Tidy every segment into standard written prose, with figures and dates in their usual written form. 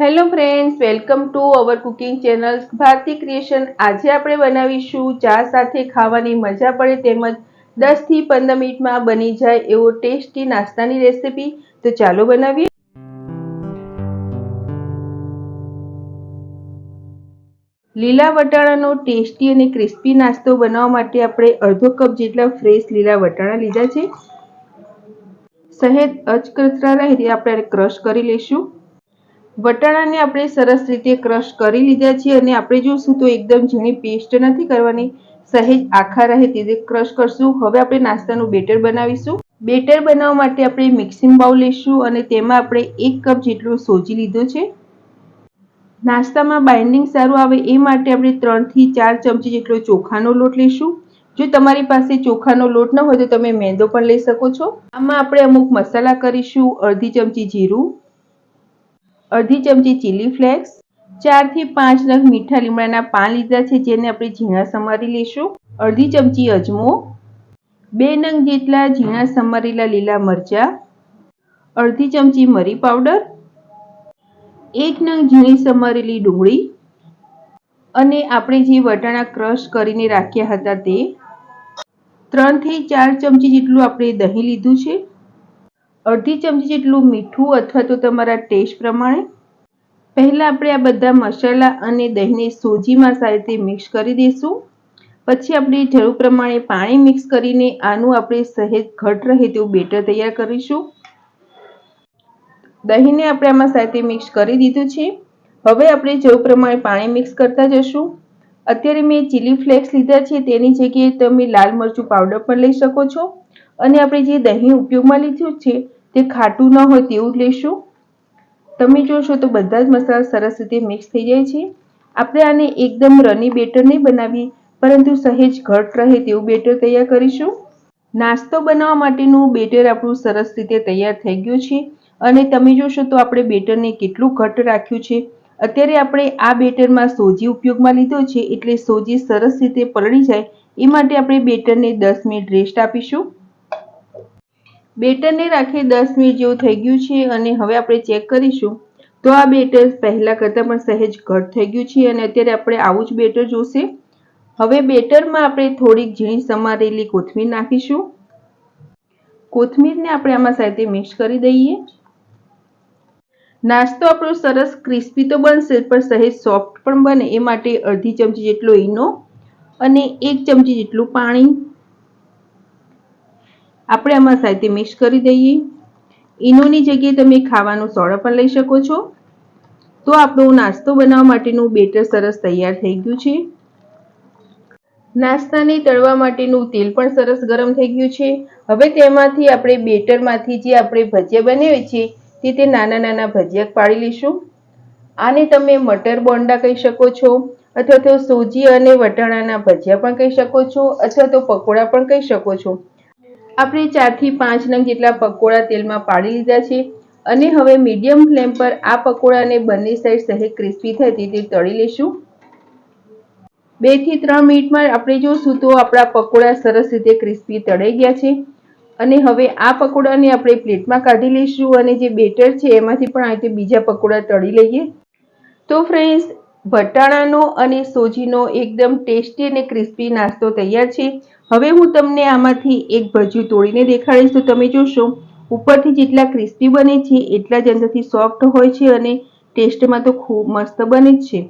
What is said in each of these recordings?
Hello friends, welcome to our cooking channel Bharti creation. આજે આપણે બનાવીશું ચા સાથે ખાવાની મજા પડે તેમજ 10 થી 15 મિનિટમાં બની જાય એવો ટેસ્ટી નાસ્તાની રેસીપી। તો ચાલો બનાવીએ। લીલા વટાણાનો ટેસ્ટી અને ક્રિસ્પી નાસ્તો બનાવવા માટે આપણે અડધો કપ જેટલા ફ્રેશ લીલા વટાણા લીધા છે। સહેજ અચકચરા રહે તે આપણે ક્રશ કરી લઈશું। વટાણાને આપણે સરસ રીતે ક્રશ કરી લીધા છે અને આપણે જોશું તો એકદમ ઝીણી પેસ્ટ નથી કરવાની, સહેજ આખા રહે તે રીતે ક્રશ કરશું। હવે આપણે નાસ્તાનું બેટર બનાવીશું। બેટર બનાવવા માટે આપણે મિક્સિંગ બાઉલ લઈશું અને તેમાં આપણે 1 કપ જેટલો સોજી લીધો છે। નાસ્તામાં બાઇન્ડિંગ સારું આવે એ માટે આપણે 3 થી 4 ચમચી જેટલો ચોખાનો લોટ લઈશું। જો તમારી પાસે ચોખાનો લોટ ન હોય તો તમે મેંદો પણ લઈ શકો છો। આમાં આપણે અમુક મસાલા કરીશું। અડધી ચમચી જીરું, અડધી ચમચી ચીલી ફ્લેક્સ, 4 થી 5 નંગ મીઠા લીમડાના પાન લીધા છે જેને આપણે ઝીણા સમારી લઈશું। અડધી ચમચી અજમો, 2 નંગ જેટલા ઝીણા સમારેલા લીલા મરચા, અડધી ચમચી મરી પાવડર, 1 નંગ ઝીણી સમારેલી ડુંગળી અને આપણે જે વટાણા ક્રશ કરીને રાખ્યા હતા તે 3 થી 4 ચમચી જેટલું આપણે દહીં લીધું છે। અડધી ચમચી જેટલું મીઠું અથવા તો તમારા ટેસ્ટ પ્રમાણે। પહેલા આપણે આ બધા મસાલા અને દહીંને સોજીમાં સારી રીતે મિક્સ કરી દઈશું। પછી આપણે જરૂર પ્રમાણે પાણી મિક્સ કરીને આનું આપણે સહેજ ઘટ રહે તેવું બેટર તૈયાર કરીશું। દહીંને આપણે આમાં સારી રીતે મિક્સ કરી દીધું છે। હવે આપણે જરૂર પ્રમાણે પાણી મિક્સ કરતા જશું। અત્યારે મેં ચીલી ફ્લેક્સ લીધા છે, તેની જગ્યાએ તમે લાલ મરચું પાવડર પણ લઈ શકો છો અને આપણે જે દહીં ઉપયોગમાં લીધું છે તે ખાટું ન હોય તેવું જ લઈશું। તમે જોશો તો બધા જ મસાલા સરસ રીતે મિક્સ થઈ જાય છે। આપણે આને એકદમ રની બેટર નહીં બનાવીએ પરંતુ સહેજ ઘટ રહે તેવું બેટર તૈયાર કરીશું। નાસ્તો બનાવવા માટેનું બેટર આપણું સરસ રીતે તૈયાર થઈ ગયું છે અને તમે જોશો તો આપણે બેટરને કેટલું ઘટ રાખ્યું છે। અત્યારે આપણે આ બેટરમાં સોજી ઉપયોગમાં લીધો છે એટલે સોજી સરસ રીતે પલળી જાય એ માટે આપણે બેટરને 10 મિનિટ રેસ્ટ આપીશું। બેટરને રાખી 10 મિનિટ જેવું થઈ ગયું છે અને હવે આપણે ચેક કરીશું તો આ બેટર પહેલા કરતાં પણ સહેજ ઘટ થઈ ગયું છે અને અત્યારે આપણે આવું જ બેટર જોશે। હવે બેટરમાં આપણે થોડીક ઝીણી સમારેલી કોથમીર નાખીશું। કોથમીરને આપણે આમાં સારી રીતે મિક્સ કરી દઈએ। નાસ્તો આપણો સરસ ક્રિસ્પી તો બનશે પણ સહેજ સોફ્ટ પણ બને એ માટે અડધી ચમચી જેટલો ઈનો અને 1 ચમચી જેટલું પાણી આપણે આમાં સારી રીતે મિક્સ કરી દઈએ। ઈનોની જગ્યાએ તમે ખાવાનું સોડા પણ લઈ શકો છો। તો આપણો નાસ્તો બનાવવા માટેનું બેટર સરસ તૈયાર થઈ ગયું છે। નાસ્તાને તળવા માટેનું તેલ પણ સરસ ગરમ થઈ ગયું છે। હવે તેમાંથી આપણે બેટરમાંથી જે આપણે ભજીયા બનાવીએ છીએ તે નાના નાના ભજીયા પાડી લઈશું। આને તમે મટર બોન્ડા કહી શકો છો અથવા તો સોજી અને વટાણાના ભજીયા પણ કહી શકો છો અથવા તો પકોડા પણ કહી શકો છો। આપણે 4 થી 5 નંગ જેટલા પકોડા તેલમાં પાડી લીધા છે અને હવે મીડિયમ ફ્લેમ પર આ પકોડાને બંને સાઈડ સહેજ ક્રિસ્પી થાય તે રીતે તળી લઈશું। 2 થી 3 મિનિટમાં આપણે જોશું તો આપણા પકોડા સરસ રીતે ક્રિસ્પી તળાઈ ગયા છે અને હવે આ પકોડાને આપણે પ્લેટમાં કાઢી લઈશું અને જે બેટર છે એમાંથી પણ આ રીતે બીજા પકોડા તળી લઈએ। તો ફ્રેન્ડ્સ, વટાણાનો અને સોજીનો એકદમ ટેસ્ટી અને ક્રિસ્પી નાસ્તો તૈયાર છે। હવે હું તમને આમાંથી એક ભજીયું તોડીને દેખાડીશ તો તમે જોશો ઉપરથી જેટલા ક્રિસ્પી બને છે એટલા જ અંદરથી સોફ્ટ હોય છે અને ટેસ્ટમાં તો ખૂબ મસ્ત બને જ છે।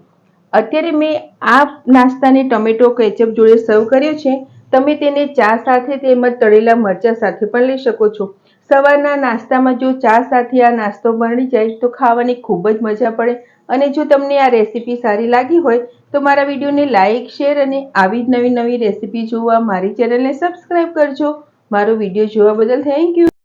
અત્યારે મેં આ નાસ્તાને ટમેટો કેચઅપ જોડે સર્વ કર્યો છે। તમે તેને ચા સાથે તેમજ તળેલા મરચાં સાથે પણ લઈ શકો છો। સવારના નાસ્તામાં જો ચા સાથે આ નાસ્તો બની જાય તો ખાવાની ખૂબ જ મજા પડે અને જો તમને આ રેસીપી સારી લાગી હોય તો મારા વિડીયોને લાઇક, શેર અને આવી જ નવી નવી રેસીપી જોવા મારી ચેનલને સબસ્ક્રાઈબ કરજો। મારો વિડીયો જોવા બદલ થેન્ક યુ।